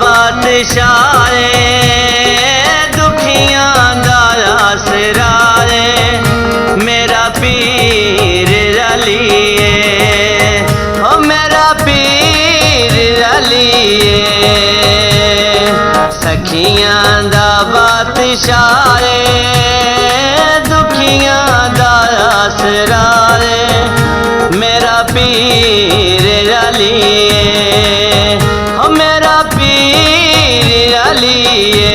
बादशाह दुखियां दा आसरा मेरा पीर रलिए, ओ मेरा पीर रलिए। सखियां दा बादशाह दुखियां दा आसरा मेरा पीर रलिए, ओ मेरा पीर रलिए।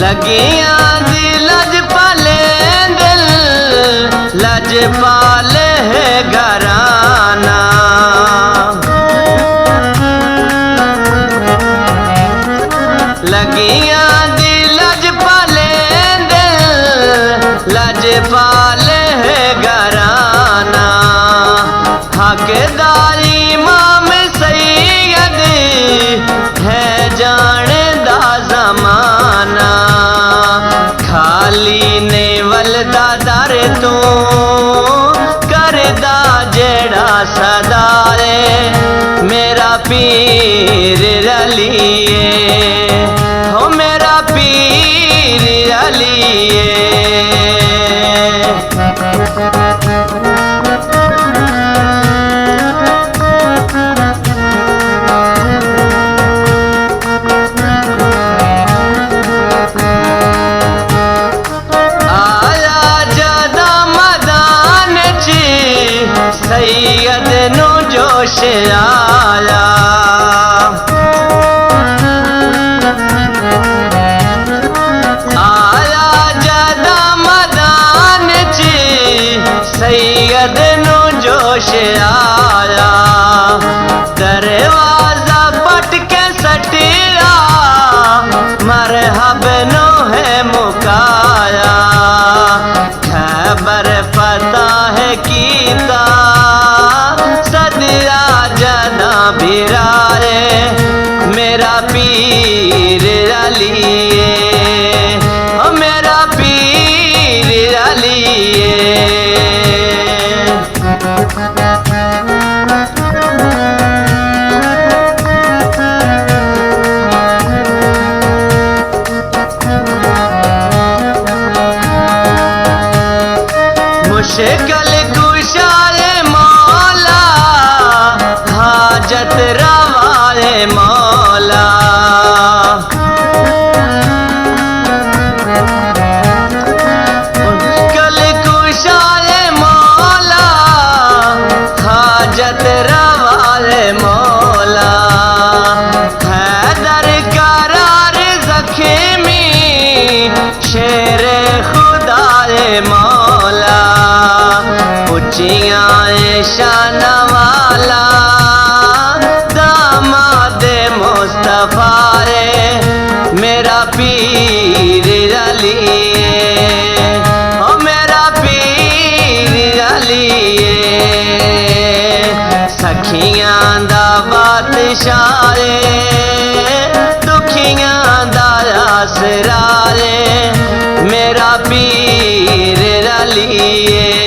लगियां दी लज पाले दिल लज पाले है घराना, लगियां दी लज पाले दिल लज पाले है घराना। हकदारी इमाम सैयद है जाने दा जमाना, खाली ने वलदा दर तू करदा जेड़ा सदारे मेरा पीर रलिए, हो मेरा पीर रलिए। सैयद नो जोश आया, आया जदा मदान ची सैयद नो जोश आया। दरवाजा पटके सटिया मरहब नो है मुकाया, खबर पता है कीता सदिया जना बिरारे मेरा पीर रलिए, ओ मेरा पीर रलिए। मुश्किल कुशारे मौला हाजत रवाए मौला, मुश्किल कुशारे मौला हाजत रवाए मौला। हैदर करार जख्मी शेर खुदाए मौला, ऊंचियां शान वाला दामाद मुस्तफा रे मेरा पीर रलिए, ओ मेरा पीर रलिए। सखियां दा बादशाह दुखियां दा आसरा मेरा पीर रलिए।